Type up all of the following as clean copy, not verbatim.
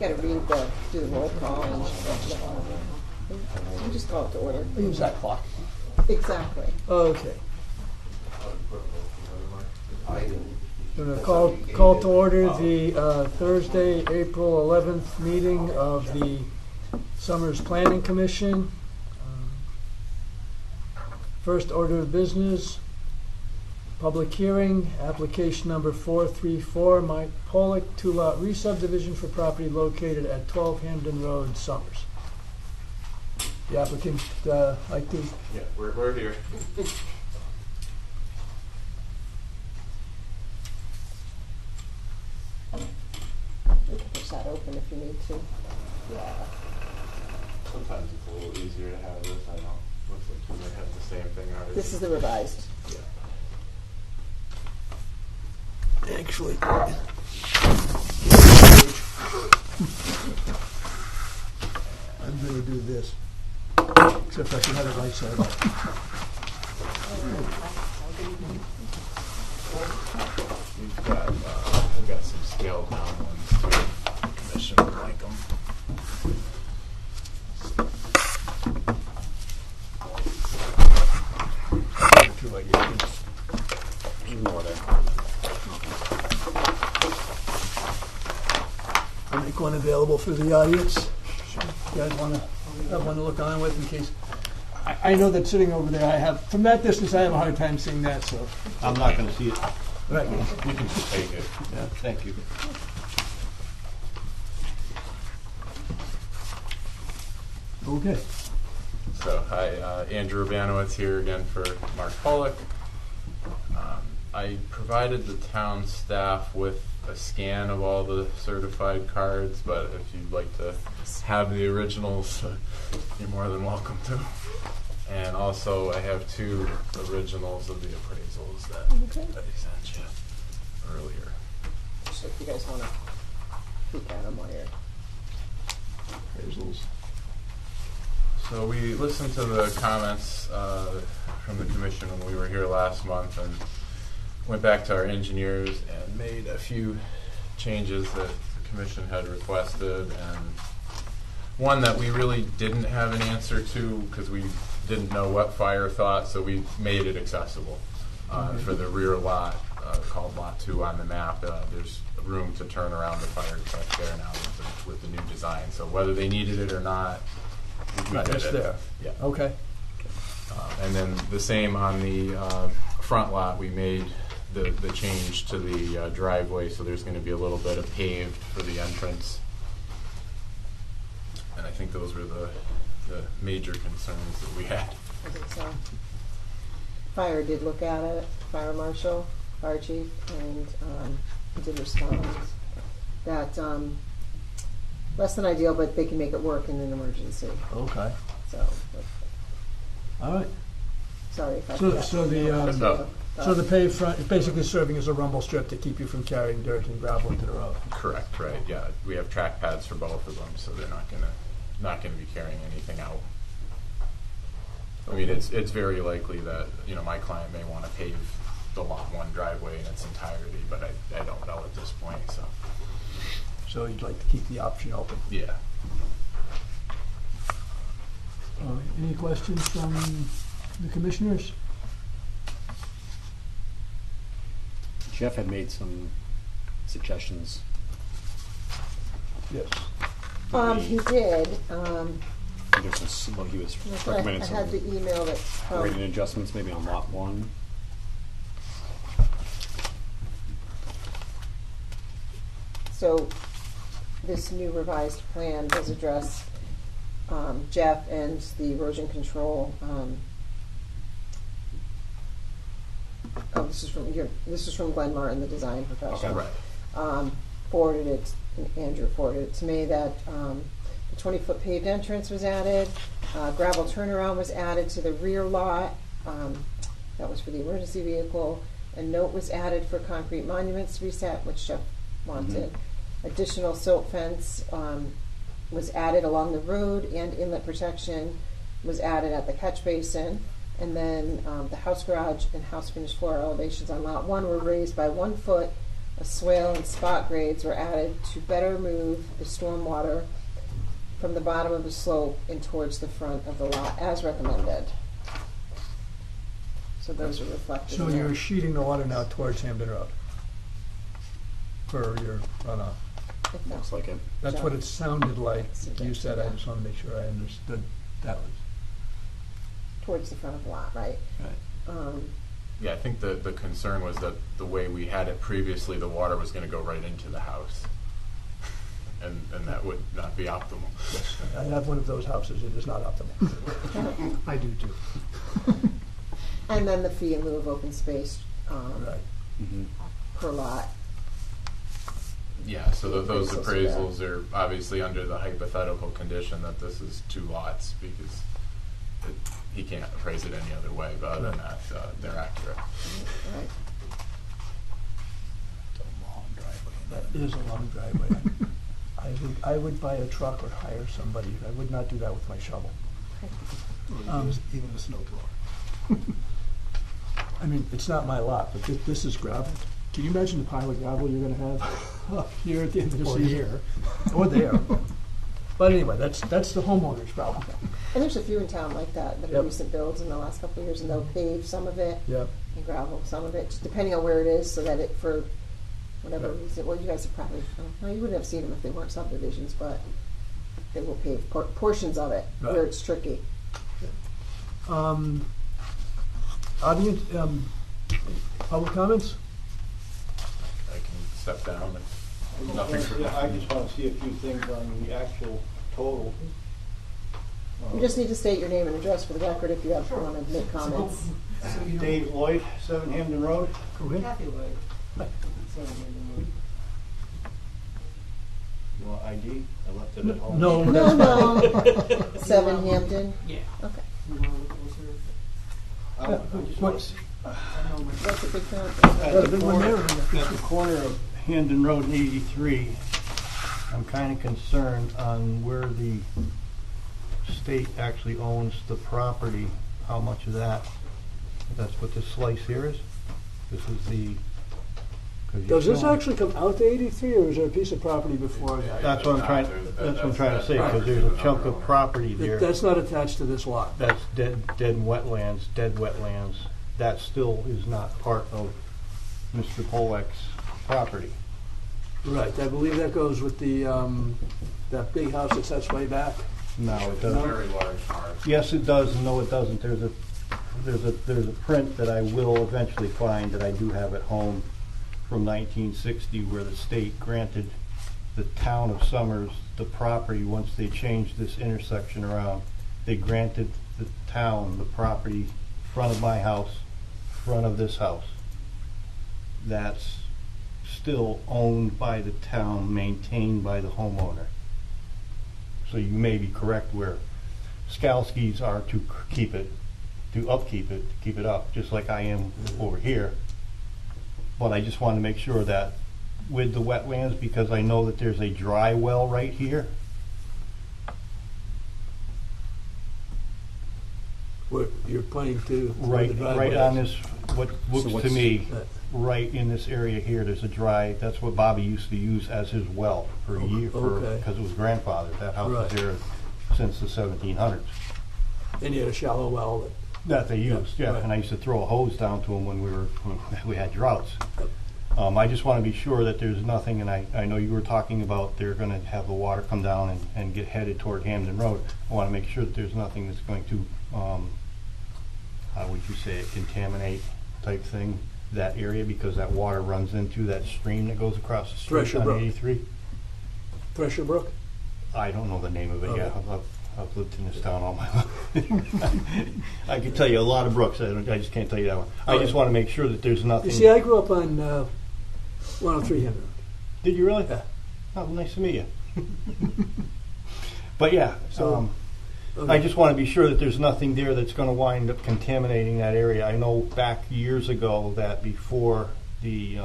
got to do the roll call and you just call it to order. Use that clock. Exactly. Okay. I'm going to call to order the Thursday, April 11th meeting of the Summers Planning Commission. First order of business, public hearing, application number 434, Mike Pollock, 2-lot re-subdivision for property located at 12 Hamden Road, Summers. The applicant like to... Yeah, we're here. You can push that open if you need to. Yeah. Sometimes it's a little easier to have this. I know. Looks like you might have the same thing already. This is the revised. Yeah. Actually, I'm going to do this, except I should have it right side up. We've got some scaled down ones too. The commission would like them. Ignore that. I'll make one available for the audience. You guys want to have one to look on with in case? I know that sitting over there, from that distance, I have a hard time seeing that, so. I'm not going to see it. Right. You can just take it. Yeah, thank you. Okay. So, hi, Andrew Urbanowitz here again for Mark Pollock. I provided the town staff with a scan of all the certified cards, but if you'd like to have the originals, you're more than welcome to. And also, I have 2 originals of the appraisals that I sent you earlier. So if you guys want to peek at them while you're... Appraisals. So we listened to the comments from the commission when we were here last month and went back to our engineers and made a few changes that the commission had requested, and one that we really didn't have an answer to because we didn't know what fire thought, so we made it accessible for the rear lot called Lot 2 on the map. There's room to turn around the fire truck there now with the new design. So whether they needed it or not, we did It's it. there. Yeah. Okay. And then the same on the front lot, we made the change to the driveway, so there's going to be a little bit of paved for the entrance. And I think those were the major concerns that we had. I think so. Fire did look at it, fire marshal, fire chief, and did respond that less than ideal, but they can make it work in an emergency. Okay. So, All right. sorry if I So forgot. So the paved front is basically serving as a rumble strip to keep you from carrying dirt and gravel into the road. Correct, right? Yeah, we have track pads for both of them, so they're not gonna be carrying anything out. I mean, it's very likely that my client may want to pave the Lot 1 driveway in its entirety, but I don't know at this point. So you'd like to keep the option open. Yeah. Any questions from the commissioners? Jeff had made some suggestions. Yes. He did. There's some, well, he was I recommending had the some email that grading adjustments maybe on Lot 1. So this new revised plan does address Jeff and the erosion control. This is from Glenn Martin, the design professional. Okay, right. Forwarded it, Andrew forwarded it to me that the 20-foot paved entrance was added, gravel turnaround was added to the rear lot. That was for the emergency vehicle. A note was added for concrete monuments to be set, which Jeff wanted. Additional silt fence was added along the road, and inlet protection was added at the catch basin. And then the house garage and house finished floor elevations on Lot 1 were raised by 1 foot A swale and spot grades were added to better move the stormwater from the bottom of the slope and towards the front of the lot, as recommended. So those are reflected. So in you're there. sheeting the water now towards Hampton Road for your runoff. If that's- Looks like it. That's what it sounded like Yes, it you did, said. I yeah. just want to make sure I understood that was. Towards the front of the lot, right? Right. Yeah, I think the concern was that the way we had it previously, the water was gonna go right into the house. And that would not be optimal. I have one of those houses. It is not optimal. I do too. And then the fee in lieu of open space Right. Mm-hmm. per lot. Yeah, so those Appraisals, appraisals are obviously under the hypothetical condition that this is 2 lots, because he can't appraise it any other way, but other than that, they're accurate. Right. That is a long driveway. I would buy a truck or hire somebody. I would not do that with my shovel. Even a snow blower. I mean, it's not my lot, but this is gravel. Can you imagine the pile of gravel you're gonna have up here at the end of the Or season? here. Or there. But anyway, that's the homeowner's problem. And there's a few in town like that are Yep. recent builds in the last couple of years, and they'll pave some of it Yep. and gravel some of it, just depending on where it is, so that it, for whatever Yep. reason, well, you guys have probably, well, you wouldn't have seen them if they weren't subdivisions, but they will pave portions of it where Right. it's tricky. Audience, public comments? I can step down if nothing. I just want to see a few things on the actual total. You just need to state your name and address for the record if you have want to make comments. Dave Lloyd, 7 Hamden Road. Go ahead. Kathy Lloyd. You want ID? I left it at home. No, No, that's no. 7 Hampton. Yeah. Okay. You want to look closer? I just want to see. I know my. That's a big count. At the corner of Hamden Road and 83, I'm kind of concerned on where the state actually owns the property, how much of that. That's what this slice here is? This is the... 'cause you're Does this showing- actually come out to 83, or is there a piece of property before that? That's what I'm trying, that's what I'm trying to say, because there's a chunk of property there. That's not attached to this lot. That's dead wetlands. That still is not part of Mr. Polek's property. Right, I believe that goes with the, that big house that sets way back. No, it It's a doesn't. very large part. Yes, it does, and no, it doesn't. There's a print that I will eventually find that I do have at home from 1960 where the state granted the town of Summers the property once they changed this intersection around. They granted the town the property, front of my house, front of this house. That's still owned by the town, maintained by the homeowner. So you may be correct where Skalskis are to keep it, to upkeep it, to keep it up, just like I am over here. But I just want to make sure that with the wetlands, because I know that there's a dry well right here. Where you're pointing to. where the driveway Right is. on this, what looks to what's- me, Right. right in this area here, there's a dry, that's what Bobby used to use as his well for a year, Okay. because it was grandfathered. That house was Right. there since the 1700s. And you had a shallow well that. That they used, yeah, right. and I used to throw a hose down to them when we had droughts. I just want to be sure that there's nothing, and I know you were talking about they're going to have the water come down and get headed toward Hamden Road. I want to make sure that there's nothing that's going to, how would you say it, contaminate type thing, that area, because that water runs into that stream that goes across the street Thresher on Brook. 83. Thresher Brook? I don't know the name of it, yeah. Okay. I've lived in this town all my life. I can tell you a lot of brooks, I just can't tell you that one. I just want to make sure that there's nothing. You see, I grew up on 103 Hampton Road. Did you really? Yeah. Oh, nice to meet you. But yeah, So, I just want to be sure that there's nothing there that's going to wind up contaminating that area. I know back years ago that before the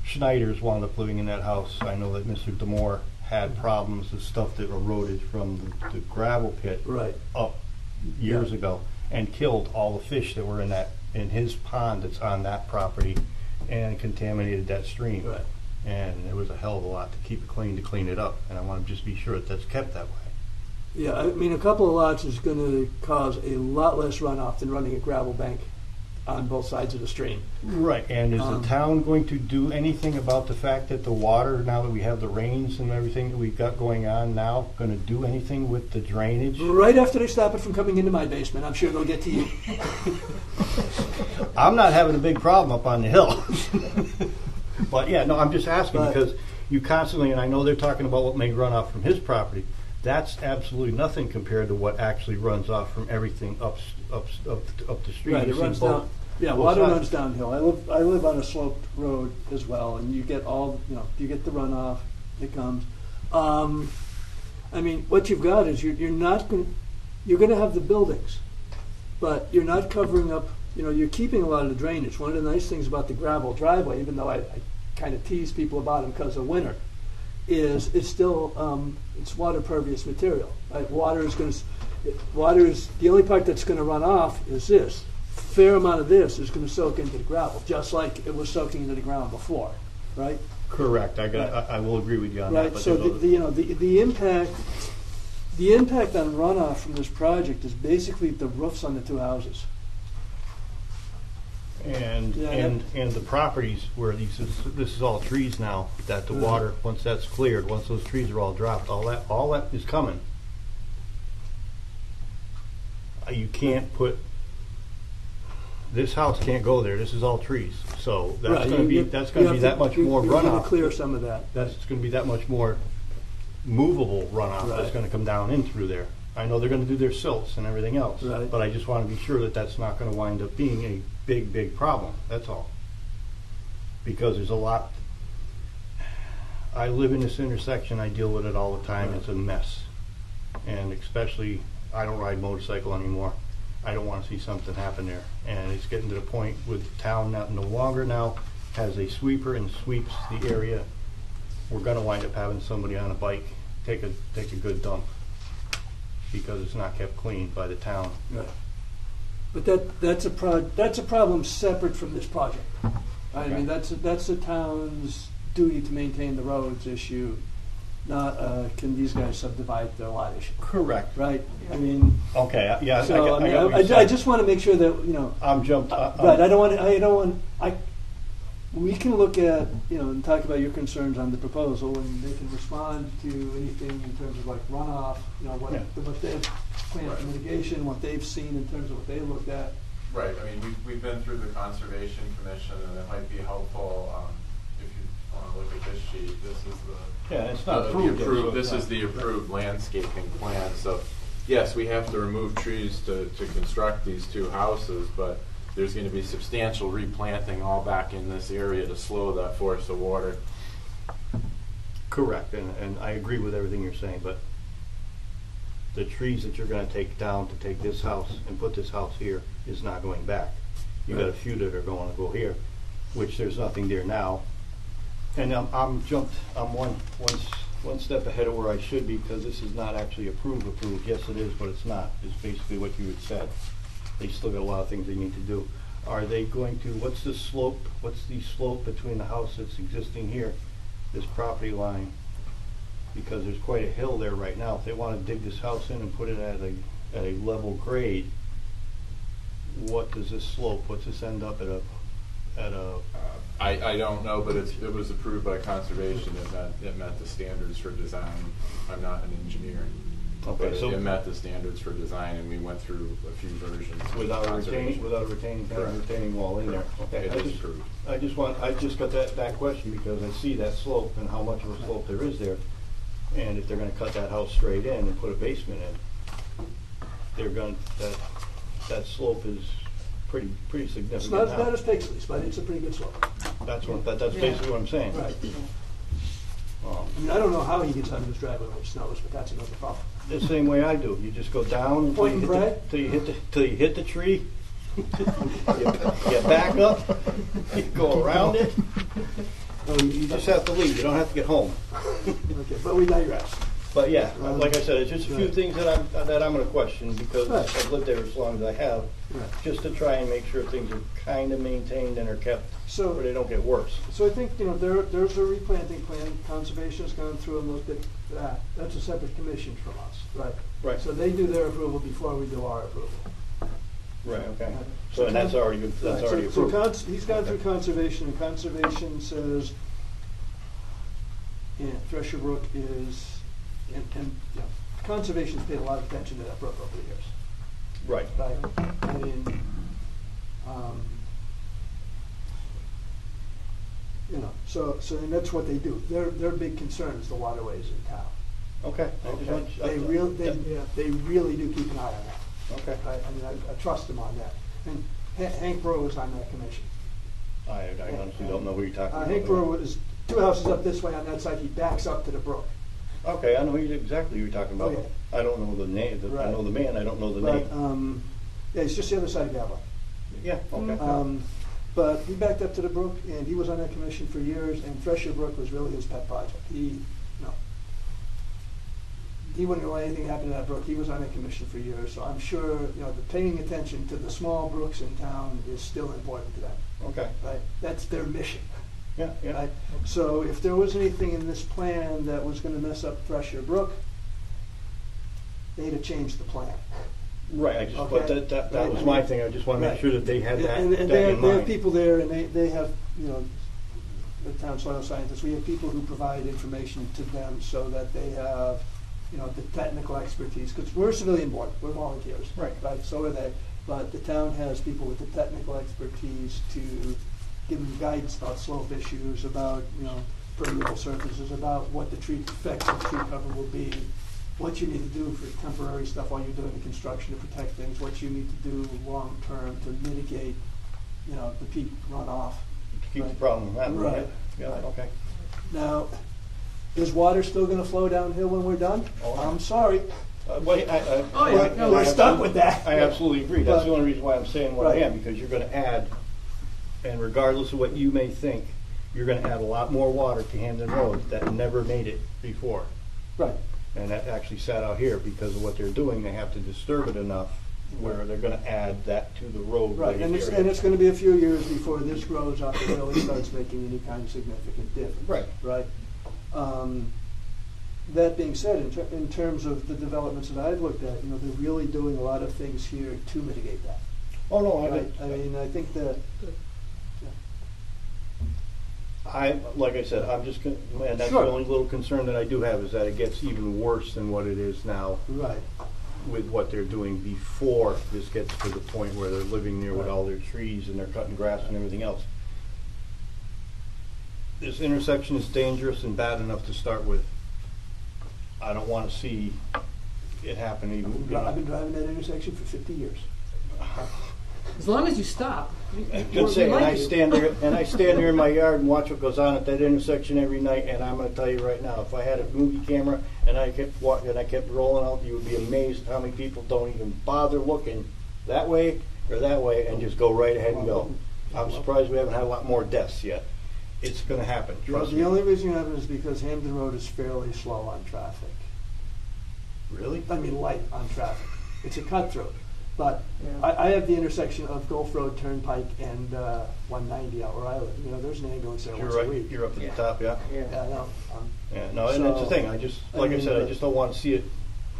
Schneiders wound up living in that house, I know that Mr. Demore had problems with stuff that eroded from the gravel pit Right. up years ago and killed all the fish that were in his pond that's on that property. and contaminated that stream. Right. And it was a hell of a lot to keep it clean, to clean it up, and I want to just be sure that that's kept that way. Yeah, I mean, a couple of lots is going to cause a lot less runoff than running a gravel bank on both sides of the stream. Right, and is the town going to do anything about the fact that the water, now that we have the rains and everything that we've got going on now, going to do anything with the drainage? Right after they stop it from coming into my basement, I'm sure they'll get to you. I'm not having a big problem up on the hill. But yeah, no, I'm just asking But- because you constantly, and I know they're talking about what may run off from his property. That's absolutely nothing compared to what actually runs off from everything up the street. Right, You it see runs both- down. Yeah, both water sides. runs downhill. I live on a sloped road as well, and you get all, you get the runoff that comes. I mean, what you've got is you're going to have the buildings, but you're not covering up. You're keeping a lot of the drainage. One of the nice things about the gravel driveway, even though I kind of tease people about them because of winter, is it's still it's water pervious material. Right? Water is the only part that's going to run off is this. Fair amount of this is going to soak into the gravel, just like it was soaking into the ground before, right? Correct. I will agree with you on that. Right. But So there's the impact on runoff from this project is basically the roofs on the two houses. And Yeah, and the properties where this is all trees now, that the water, once that's cleared, once those trees are all dropped, all that is coming. You can't put, this house can't go there, this is all trees, so that's Right, gonna be, you- that's you gonna have be to- that much you- more you have to runoff. clear some of that. That's gonna be that much more movable runoff that's Right. gonna come down in through there. I know they're gonna do their silts and everything else, Right. but I just wanna be sure that that's not gonna wind up being a big problem, that's all. Because there's a lot, I live in this intersection, I deal with it all the time, it's a mess. And especially, I don't ride motorcycle anymore, I don't wanna see something happen there. And it's getting to the point with the town that no longer now has a sweeper and sweeps the area. We're gonna wind up having somebody on a bike take a good dump because it's not kept clean by the town. Right. But that's a problem separate from this project. I mean, that's the town's duty to maintain the roads issue, not can these guys subdivide their lot issue, Correct. right? I mean, Okay, yeah, so I got what you're I saying. just want to make sure that I'm jumped. right. I don't want. We can look at and talk about your concerns on the proposal, and they can respond to anything in terms of like runoff. What they've planned for mitigation, what they've seen in terms of what they looked at. Right, I mean, we've been through the Conservation Commission, and it might be helpful, if you want to look at this sheet, this is Yeah, it's not the approved yet, so approved, it's this not- is the approved landscaping plan, so, yes, we have to remove trees to construct these two houses, but there's gonna be substantial replanting all back in this area to slow that force of water. Correct, and I agree with everything you're saying, but the trees that you're gonna take down to take this house and put this house here is not going back. You got a few that are going to go here, which there's nothing there now. And I'm one step ahead of where I should be, because this is not actually approved. Yes, it is, but it's not, is basically what you had said. They still got a lot of things they need to do. Are they going to, what's the slope between the house that's existing here, this property line? Because there's quite a hill there right now. If they want to dig this house in and put it at a level grade, what does this slope, what's this end up at a I don't know, but it was approved by Conservation, it met the standards for design. I'm not an engineer. Okay, But so- it met the standards for design, and we went through a few versions. with without a Conservation. retaining wall in there? Correct. Okay, It is approved. I just got that question because I see that slope and how much of a slope there is there. And if they're gonna cut that house straight in and put a basement in, that slope is pretty It's significant not now. as Paisley's, but it's a pretty good slope. That's basically what I'm saying. Right. I mean, I don't know how he gets out of his driveway when it snows, but that's another problem. The same way I do. You just go down until Point and pray? till you hit the tree. you back up. You go around it. No, you just have to leave. You don't have to get home. Okay, but we digress. But yeah, like I said, it's just a few Right. things that I'm gonna question because Right. I've lived there as long as I have, Right. just to try and make sure things are kind of maintained and are kept So- where they don't get worse. So I think, there's a replanting plan, conservation's gone through and looked at that. That's a separate commission from us, right? Right. So they do their approval before we do our approval. Right, okay. Right. So, and that's already, Right, that's already so approved. he's gone through Okay. conservation, and conservation says, yeah, Thresher Brook is, and conservation's paid a lot of attention to that brook over the years. Right. Right, I mean, and that's what they do. Their big concern is the waterways in town. Okay. Okay, they really do keep an eye on that. Okay. I trust them on that. And Hank Brewer was on that commission. I honestly don't know who you're talking about. Hank Brewer is 2 houses up this way on that side. He backs up to the brook. Okay, I know exactly who you're talking about. Oh, yeah. I don't know the name, I Right. know the man, I don't know the But, name. yeah, it's just the other side of Gavin. Yeah, okay. But he backed up to the brook, and he was on that commission for years, and Thresher Brook was really his pet project. He wouldn't let anything happen to that brook. He was on that commission for years, so I'm sure, the paying attention to the small brooks in town is still important to them, Okay, right? That's their mission, yeah, yeah. right? So if there was anything in this plan that was gonna mess up Thresher Brook, they'd have changed the plan. Right, but Okay. that was my thing, I just wanna make Right. sure that they had that And in they have mind. people there, and they have, the town soil scientists, we have people who provide information to them so that they have, the technical expertise, because we're a civilian board, we're volunteers. Right. Right, so are they, but the town has people with the technical expertise to give them guidance about slope issues, about, permeable surfaces, about what the tree effects of tree cover will be, what you need to do for temporary stuff while you're doing the construction to protect things, what you need to do long-term to mitigate, the peak runoff. To keep the Right. problem from happening, Right. yeah, Right. okay. Now, is water still gonna flow downhill when we're done? Oh, yeah. I'm sorry. Wait, Oh, yeah, no, we're stuck with that. I absolutely agree, that's But- the only reason why I'm saying what I Right. am, because you're gonna add, and regardless of what you may think, you're gonna add a lot more water to Hamden Road that never made it before. Right. And that actually sat out here because of what they're doing, they have to disturb it enough where they're gonna add that to the road. Right, and it's gonna be a few years before this grows up and really starts making any kind of significant difference. Right. Right? That being said, in terms of the developments that I've looked at, they're really doing a lot of things here to mitigate that. Oh, no, Right? I mean, I think that, like I said, I'm just, and that's Sure. the only little concern that I do have is that it gets even worse than what it is now right, with what they're doing before this gets to the point where they're living near with all their trees and they're cutting grass and everything else. This intersection is dangerous and bad enough to start with. I don't wanna see it happen even, I've been driving that intersection for 50 years. As long as you stop. Just saying, and I stand there in my yard and watch what goes on at that intersection every night, and I'm gonna tell you right now, if I had a movie camera and I kept rolling out, you would be amazed how many people don't even bother looking that way or that way and just go right ahead and go. I'm surprised we haven't had a lot more deaths yet. It's gonna happen, trust me. The only reason it happens is because Hamden Road is fairly slow on traffic. Really? I mean, light on traffic. It's a cut through. But Yeah. I have the intersection of Gulf Road Turnpike and 190 out where I live. There's an ambulance there You're once a right, week. you're up at the Yeah. top, yeah. Yeah, I know. Yeah, no, and that's the So, thing, I just, I like I mean, said, I just don't wanna see it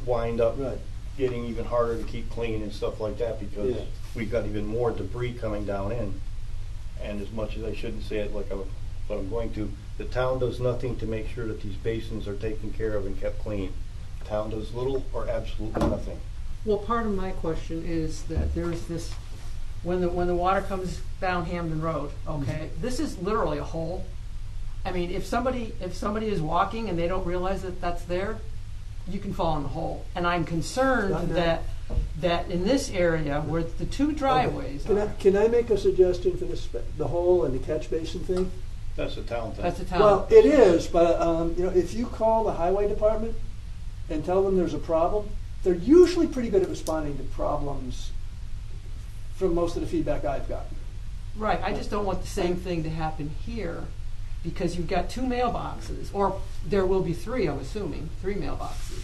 wind up Right. getting even harder to keep clean and stuff like that, because Yeah. we've got even more debris coming down in. And as much as I shouldn't say it but I'm going to, the town does nothing to make sure that these basins are taken care of and kept clean. The town does little or absolutely nothing. Well, part of my question is that there's this, when the water comes down Hamden Road, okay, this is literally a hole. I mean, if somebody is walking and they don't realize that that's there, you can fall in the hole. And I'm concerned Not now. that in this area where the two driveways are, Can I make a suggestion for this, the hole and the catch basin thing? That's a town thing. that's a town. Well, it is, but if you call the highway department and tell them there's a problem, they're usually pretty good at responding to problems from most of the feedback I've gotten. Right, I just don't want the same thing to happen here. because you've got 2 mailboxes, or there will be 3, I'm assuming, 3 mailboxes.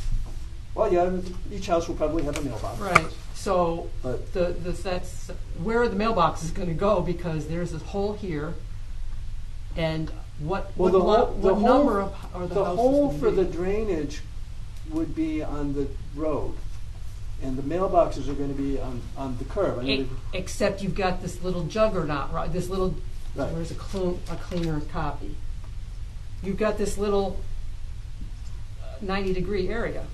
Well, yeah, each house will probably have a mailbox. Right, so But- that's where are the mailboxes going to go? Because there's this hole here, and what Well, the lot- hole- the what hole- number of are the houses hole gonna for be? the drainage would be on the road, and the mailboxes are gonna be on the curb. I mean, Except you've got this little juggernaut, right? This little, Right. where's a cleaner copy? You've got this little 90-degree area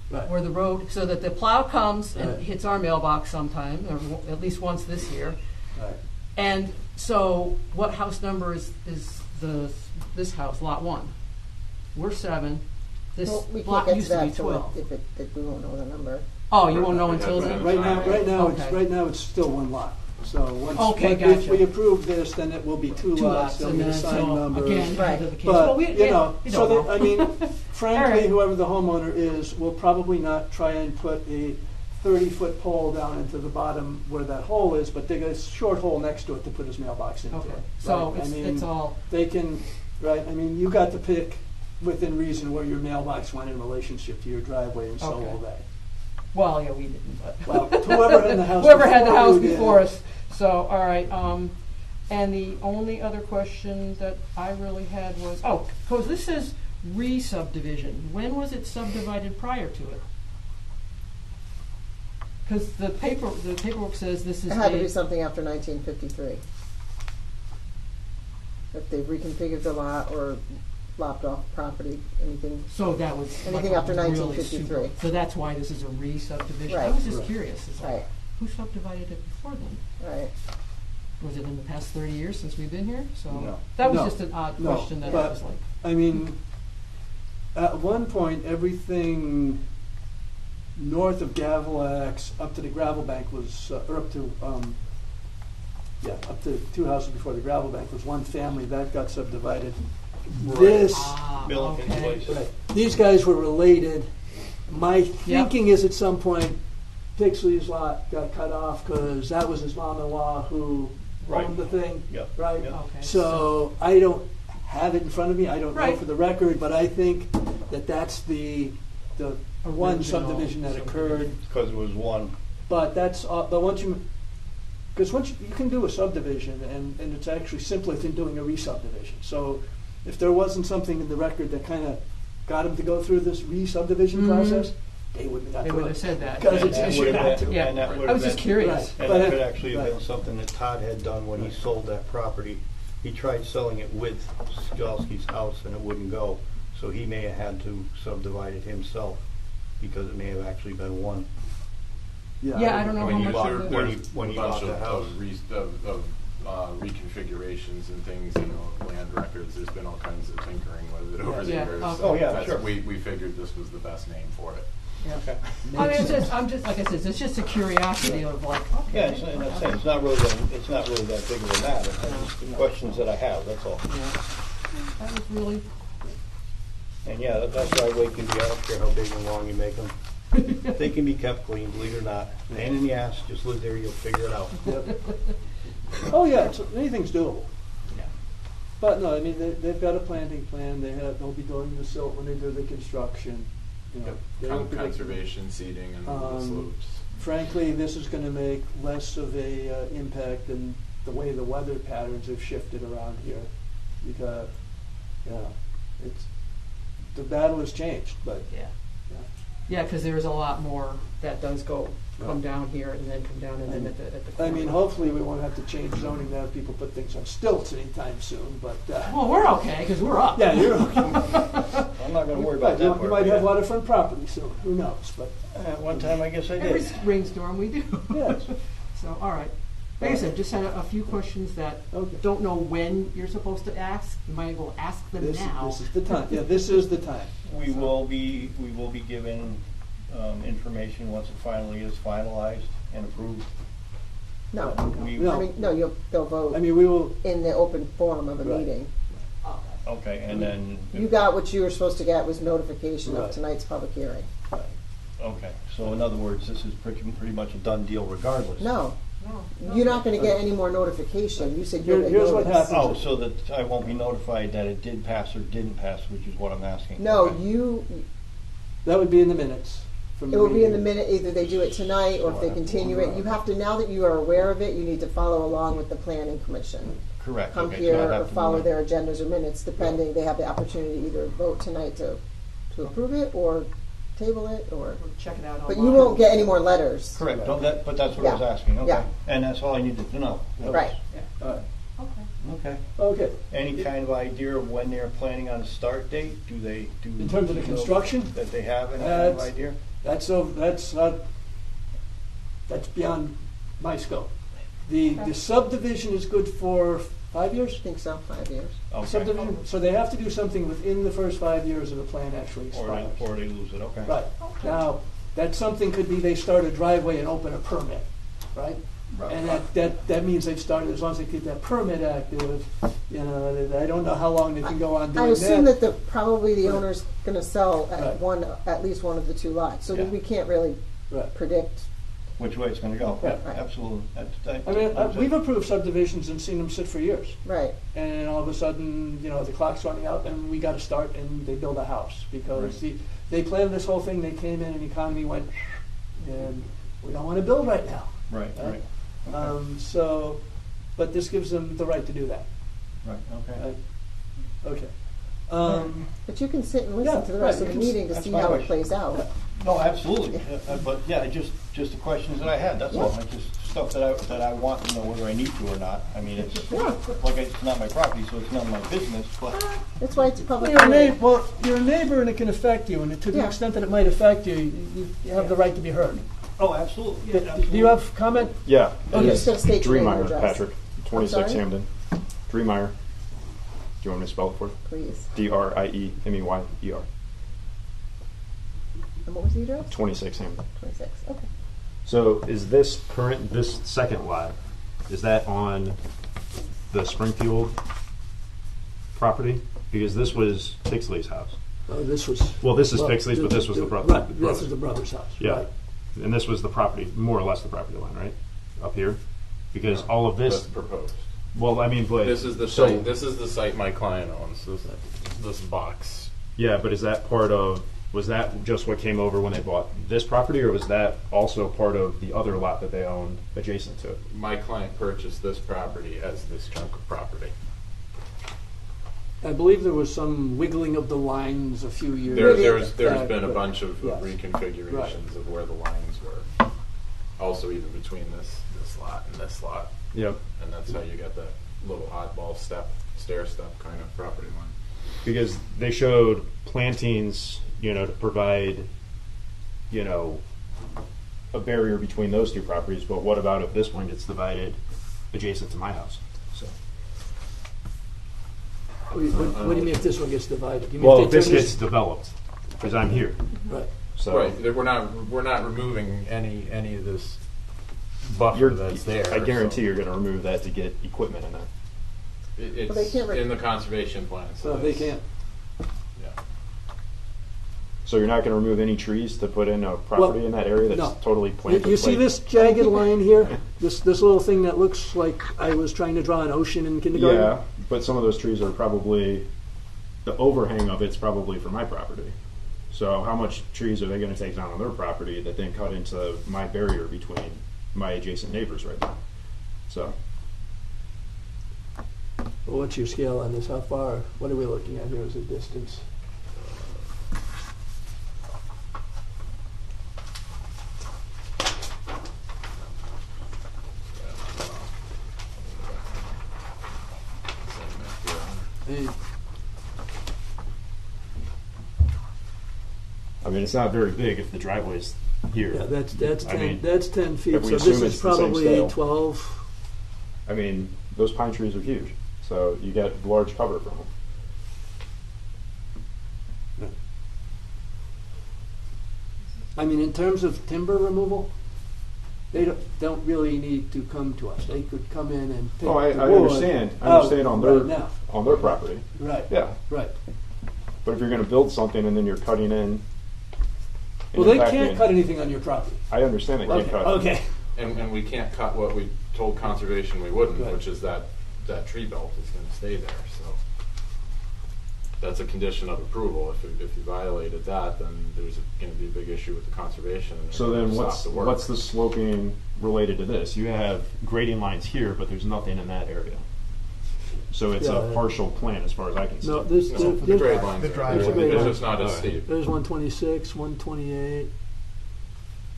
Right. where the road, so that the plow comes and Right. hits our mailbox sometime, or at least once this year. Right. And so, what house number is this house, lot 1? We're 7. This Well, we can't lot get to used to be that till 12. if we won't know the number. Oh, you won't know until Yeah, then? Right now, Okay. right now, it's still one lot. So once, Okay, if gotcha. we approve this, then it will be 2 2 lots. lots, There'll and be a then sign so number. again, Right. the case. But, Well, we, you know, you so don't that, I know. mean, frankly, right. whoever the homeowner is will probably not try and put a 30-foot pole down into the bottom where that hole is, but dig a short hole next to it to put his mailbox into. Okay, Right? so I mean, it's all, they can, right, I mean, you got to pick within reason where your mailbox went in relationship to your driveway, and so Okay. will they. well, yeah, we didn't, but. Well, whoever had the house Whoever had the before house you did. before us. So, all right, and the only other question that I really had was, because this says re-subdivision. When was it subdivided prior to it? Because the paperwork says this is It had to be a, something after 1953. If they reconfigured the lot or lopped off property, anything. so that was. Anything like after really 1953. super- So that's why this is a re-subdivision. I Right. was just Right. curious, is like, Right, who subdivided it before then? right. Was it in the past 30 years since we've been here? So No. that was No. just an odd No, question that I but- was like, I mean, at one point, everything north of Gavlax up to the gravel bank was, or up to, up to 2 houses before the gravel bank was one family. That got subdivided. This, Milliken's okay. place. right, these guys were related. My thinking is at some point, Pixley's lot got cut off because that was his mom-in-law who Right. owned the thing, Yep. right? Yep. Okay. So I don't have it in front of me, I don't know Right. for the record, but I think that that's the one Original subdivision that occurred. Because it was one. But that's, but once you can do a subdivision, and it's actually simpler than doing a re-subdivision. So if there wasn't something in the record that kind of got him to go through this re-subdivision Mhm. process, they wouldn't have They got would to have it. said that. Because Yeah. it's that issued would have out been- to Yeah. and that would I have was just been- curious. Right. And But that if- could actually have right. been something that Todd had done when he sold that property. He tried selling it with Skalski's house and it wouldn't go. So he may have had to subdivide it himself because it may have actually been one. Yeah, I don't know When how you much bought, of the- when he- there's when a he bunch bought the house. of reconfigurations and things, land records, there's been all kinds of tinkering with it over the Yeah, years. okay. Oh, yeah, That's- sure. We figured this was the best name for it. Yeah. Okay. I mean, I'm just like I said, it's just a curiosity of like, okay. Yeah, it's not really that big of a matter. It's just the questions that I have, that's all. Yeah. That was really, And yeah, that driveway can be, I don't care how big and long you make them. They can be kept clean, believe it or not. Pain in the ass, just live there, you'll figure it out. Yep. Oh, yeah, anything's doable. yeah. But no, I mean, they've got a planting plan, they'll be doing the silt when they do the construction, you know. they don't predict- Conservation, seeding, and the Um, slopes. Frankly, this is gonna make less of a impact than the way the weather patterns have shifted around here. Because, the battle has changed, but, Yeah. yeah. Yeah, because there's a lot more that does come Right. down here and then come down and then at the I corner. mean, hopefully we won't have to change zoning to have people put things on stilts anytime soon, but, Well, we're okay, because we're up. yeah, you're okay. I'm not gonna worry about Right, that part. you might have yeah. waterfront property soon, who knows, but, At one time, I guess I Every did. rainstorm we do. yes. So, all right. Like I said, just had a few questions that Okay. don't know when you're supposed to ask. You might as well ask them now. This is the time, yeah, this is the time. We will be given information once it finally is finalized and approved. No, We- No. I mean, no, they'll vote I mean, we will, in the open forum of a Right. meeting. Okay, and then. You got what you were supposed to get was notification of Right. tonight's public hearing. Okay, so in other words, this is pretty much a done deal regardless. No, You're not gonna get any more notification. You said you'll get Here's what notice. happens. Oh, so that I won't be notified that it did pass or didn't pass, which is what I'm asking. No, Okay. That would be in the minutes. From It will be in the meeting. minute, either they do it tonight, or if they continue it. You have to, now that you are aware of it, you need to follow along with the planning commission. Correct. Come Okay, so here I have or to follow move. their agendas or minutes, depending, they have the opportunity to either vote tonight to approve it, or table it, or, Check it out but online. you won't get any more letters. Correct, no, but that's what I was Yeah. asking, okay. Yeah. And that's all I needed to know. Right. All right. Okay. Okay. Any kind of idea of when they're planning on a start date? Do they, do? In terms of the you know construction? That they have any kind of That's- idea? That's beyond my scope. The subdivision is good for 5 years? I think so, 5 years. Okay. Subdivision, so they have to do something within the first 5 years of the plan actually expires. Or they lose it, okay. Right. Now, that something could be they start a driveway and open a permit, right? Right. And that means they've started, as long as they keep that permit active, you know, I don't know how long they can go on doing I that. assume that probably the owner's gonna sell Right. at least one of the two lots, so Yeah. we can't really Right. predict. Which way it's gonna go? Right. Right. Absolutely. I mean, we've approved subdivisions and seen them sit for years. Right. And then all of a sudden, you know, the clock's running out and we gotta start and they build a house. Because they planned this whole thing, they came in and the economy went, and we don't wanna build right now. Right, right. Okay. So, but this gives them the right to do that. Right, okay. Okay. But you can sit and Yeah, listen to the rest right, of you the can- meeting to that's see my how it wish. plays out. No, absolutely. But yeah, just the questions that I had, that's all. Yeah. It's just stuff that I want to know whether I need to or not. I mean, it's, it's not my property, so it's none of my business, but. That's why it's a public Well, hearing. you're a neighbor and it can affect you, and to the Yeah. extent that it might affect you, you have the right to be heard. Oh, absolutely. Do you have comment? Yeah. Oh, you're just gonna state your name and Dreemeyer, address. Patrick, 26 sorry? Hamden. Dreemeyer. Do you want me to spell it for you? Please. Driemeier. And what was the address? 26 Hamden. 26, okay. So is this second lot, is that on the Springfield property? Because this was Pixley's house. This was. Well, this is Pixley's, but this was the brother. Right, this is the brother's house. Yeah. Right. And this was the property, more or less the property line, right? Up here? Because all of That's this, proposed. well, I mean, but. This is the so- site. This is the site my client owns. This box. Yeah, but is that was that just what came over when they bought this property, or was that also part of the other lot that they owned adjacent to it? My client purchased this property as this chunk of property. I believe there was some wiggling of the lines a few years. There's back, been a but- bunch of yes. reconfigurations Right. of where the lines were. Also, even between this lot and this lot, Yep. and that's how you get that little oddball stair step kind of property line. Because they showed plantings, to provide, a barrier between those two properties, but what about if this one gets divided adjacent to my house? So. What do you mean if this one gets divided? You mean Well, if if they this turn gets developed, because I'm here, Right. so. Right, we're not removing any of this buffer that's there. I guarantee so you're going to remove that to get equipment in there. it's Well, they can't in the conservation plan. So they can't. Yeah. So you're not going to remove any trees to put in a property in that area that's no. totally planted? You see like- this jagged line here? This little thing that looks like I was trying to draw an ocean in kindergarten? Yeah, but some of those trees are probably, the overhang of it's probably for my property. So how much trees are they going to take down on their property that then cut into my barrier between my adjacent neighbors right now? So, Well, what's your scale on this? How far? What are we looking at here as a distance? Hey, I mean, it's not very big if the driveway's here. yeah, that's I 10. mean, That's 10 feet. if we So this assume is it's the same probably scale. 12. I mean, those pine trees are huge, so you get large cover from them. I mean, in terms of timber removal, they don't really need to come to us. They could come in and pick Oh, I the wood understand. I out understand on right now. their property. Right. Yeah. Right. But if you're going to build something and then you're cutting in. Well, they impacting- can't cut anything on your property. I understand they can't Okay. cut. Okay. And we can't cut what we told conservation we wouldn't, Right. which is that tree belt is gonna stay there, so. That's a condition of approval. If you violated that, then there's gonna be a big issue with the conservation. And they're So then gonna stop the work. what's the sloping related to this? You have grading lines here, but there's nothing in that area. So it's Yeah. a partial plan as far as I can see. No, this, No, the this, grade lines. the are- driveway. It's just not as Alright. steep. there's 126, 128,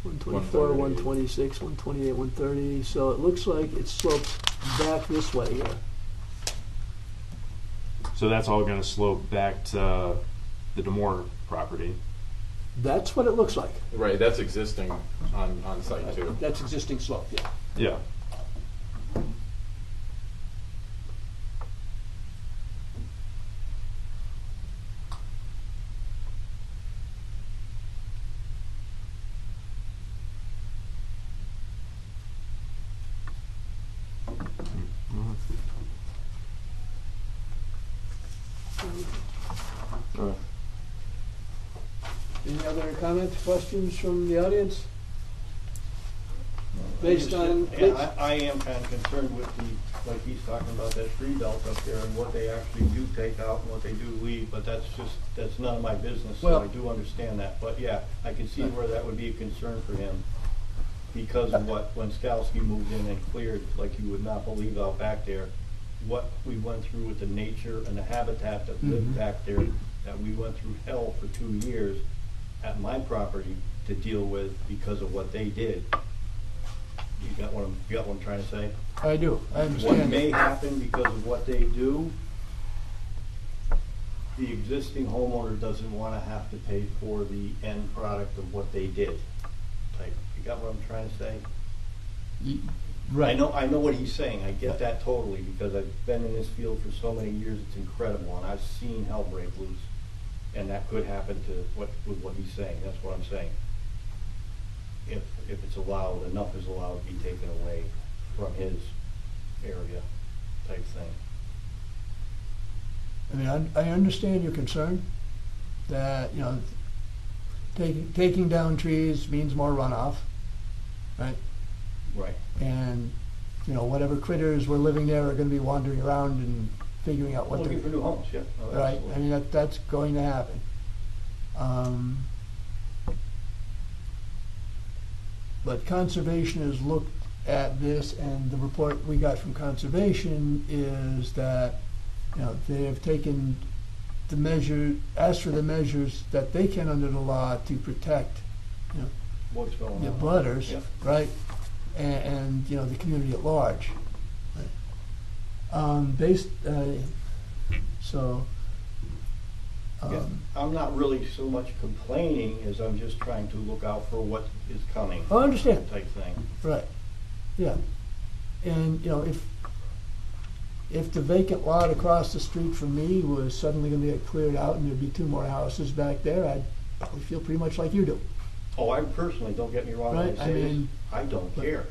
124, 130. 126, 128, 130. So it looks like it slopes back this way here. So that's all going to slope back to the Demore property. That's what it looks like. Right, that's existing on site too. That's existing slope, yeah. Yeah. Any other comments, questions from the audience? Based on, Yeah, I am kind of concerned with the, like he's talking about that tree belt up there and what they actually do take out and what they do leave, but that's none of my business, so Well- I do understand that. But yeah, I can see where that would be a concern for him because of what, when Skalsky moved in and cleared, like you would not believe out back there, what we went through with the nature and the habitat that lived Mhm. back there, that we went through hell for 2 years at my property to deal with because of what they did. You got what I'm trying to say? I do, I What understand. may happen because of what they do, the existing homeowner doesn't wanna have to pay for the end product of what they did. Like, you got what I'm trying to say? Right. I know what he's saying, I get that totally, because I've been in this field for so many years, it's incredible, and I've seen hell break loose. And that could happen with what he's saying, that's what I'm saying. If it's allowed, enough is allowed to be taken away from his area type thing. I mean, I understand your concern that, you know, taking down trees means more runoff, right? Right. And, you know, whatever critters were living there are gonna be wandering around and figuring out what Looking for they're, new homes, yeah. No, right? absolutely. I mean, that's going to happen. But conservation has looked at this, and the report we got from conservation is that, you know, they have taken the measure, asked for the measures that they can under the law to protect, you know, What's going the on? butters, Yeah. right? And, you know, the community at large. So, Yeah, I'm not really so much complaining as I'm just trying to look out for what is coming I understand, type thing. right, yeah. And, you know, if the vacant lot across the street from me was suddenly gonna get cleared out and there'd be 2 more houses back there, I'd probably feel pretty much like you do. Oh, I personally, don't get me wrong when Right, I I say this, mean- I don't care.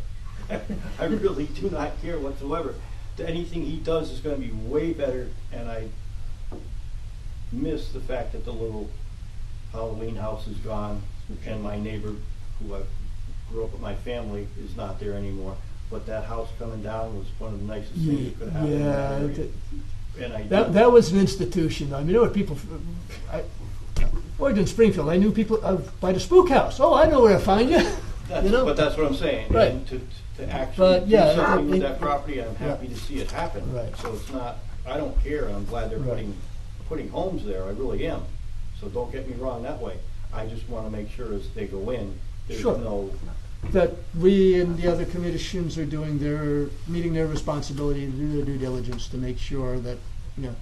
I really do not care whatsoever. Anything he does is gonna be way better, and I miss the fact that the little Halloween house is gone, and my neighbor, who I grew up with my family, is not there anymore. But that house coming down was one of the nicest things that could happen in that Yeah, area. And I that was an institution. I mean, there were people, I worked in Springfield, I knew people by the spook house. Oh, I know where to find you. You know? But that's what I'm saying. Right. And to actually But, do yeah, something with it- that property, I'm yeah. happy to see it happen. Right. So it's not, I don't care, and I'm glad they're Right. putting homes there, I really am. So don't get me wrong that way. I just wanna make sure as they go in, there's Sure. no, That we and the other commissions are meeting their responsibility to do their due diligence to make sure that, you know,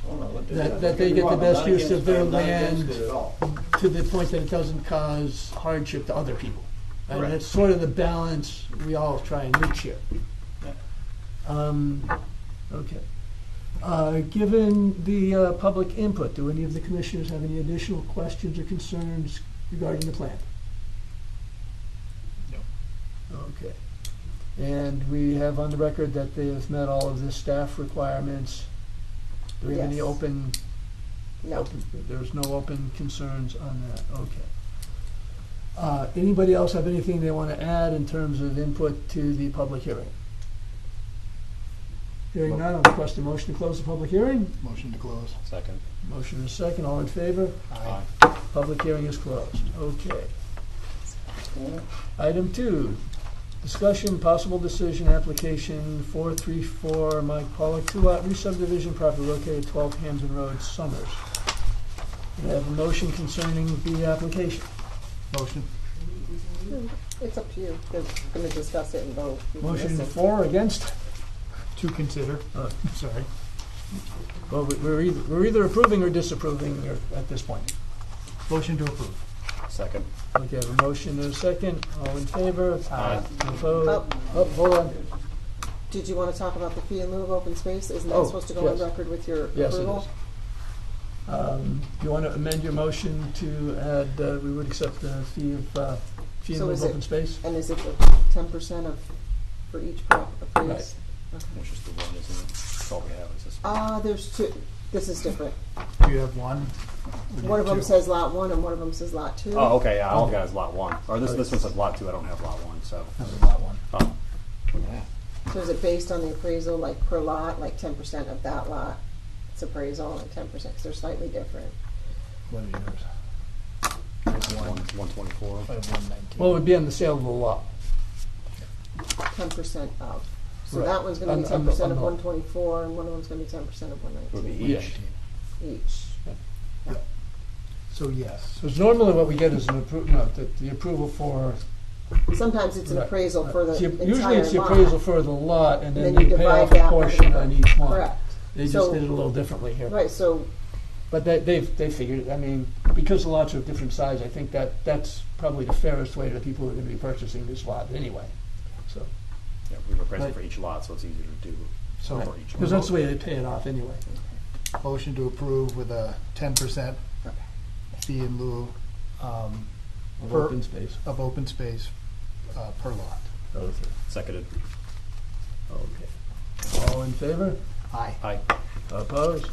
oh no, let That don't they me get the wrong, I'm best not use against- of their I'm not against land. it at all. to the point that it doesn't cause hardship to other people. And Correct. that's sort of the balance we all try and reach here. Yeah. Okay. Given the public input, do any of the commissioners have any additional questions or concerns regarding the plan? No. Okay. And we have on the record that they have met all of the staff requirements. Do we have any Yes. open? No. There's no open concerns on that, okay. Anybody else have anything they want to add in terms of input to the public hearing? Hearing none, I'll request a motion to close the public hearing. Motion to close. Second. Motion is second, all in favor? Aye. Public hearing is closed. Okay. Item 2, discussion, possible decision, application 434, Mike Pollock, 2-lot re-subdivision property located at 12 Hampton Road, Summers. We have a motion concerning the application. Motion. It's up to you. They're going to discuss it and vote. You can Motion listen. for or against? To consider. Sorry. Well, we're either approving or disapproving at this point. Motion to approve. Second. Okay, I have a motion and a second. All in favor? Aye. Opposed? Oh, hold on. Did you want to talk about the fee in lieu of open space? Isn't that Oh, supposed to go on yes. record with your Yes, it approval? is. You want to amend your motion to add, we would accept the fee in So lieu is of it- open space? And is it the 10% for each place? Right. It's just the one, isn't it? That's all we have is this one. There's two. This is different. Do you have one? Or do you One of have them two? says lot 1 and one of them says lot 2. Oh, okay, yeah, all I've got is lot 1. Or this one says lot 2, I don't have lot 1, so. That's lot one. Oh. Look at that. So is it based on the appraisal, like per lot, like 10% of that lot? It's appraisal and 10%, because they're slightly different. What is yours? I have one. 124. I have 119. Well, it would be on the sale of the lot. 10% of. So Right. that one's going to be On 10% the- of 124, and one of them's going to be 10% of Would 119. be Yeah. each. Each. So yes. Because normally what we get is the approval for. Sometimes it's an Right. appraisal for the entire lot. Usually it's the appraisal for the lot, and then And they then you pay divide off a that by portion the- on each one. Correct. They just So- did it a little differently here. Right, so But they figured, I mean, because the lots are of different size, I think that's probably the fairest way to the people who are going to be purchasing this lot anyway. So, Yeah, we've appraised Right. it for each lot, so it's easier to do So for each because lot. that's the way they pay it off anyway. motion to approve with a 10% fee in lieu Of Per- open space. of open space per lot. Okay. Seconded. Okay. All in favor? Aye. Aye. Opposed?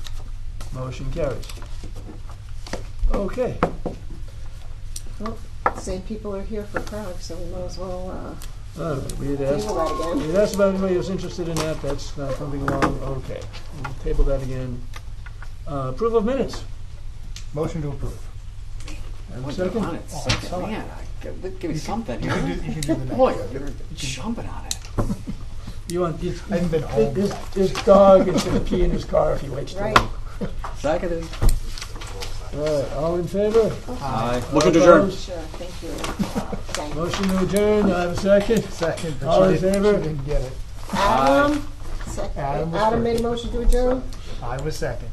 Motion carries. Okay. well, same people are here for Prague, so we might as well All right, we had asked. table that again. We asked about anybody who's interested in that. That's not moving along. Okay. We'll table that again. Approval of minutes. Motion to approve. And Boy, second? you're on it. Oh, Second. sorry. Man, give me something You here. can do the next. Boy, one. you're jumping on it. You want? I haven't been home His dog is going to pee in his car if he waits too Right. long. Seconded. All right. All in favor? Aye. Motion to adjourn. Opposed? Sure, thank you. Thank you. Motion to adjourn. Do I have a second? Second, but All she in didn't- favor? She didn't get it. Adam? Adam was Adam first. made a motion to adjourn? I was second.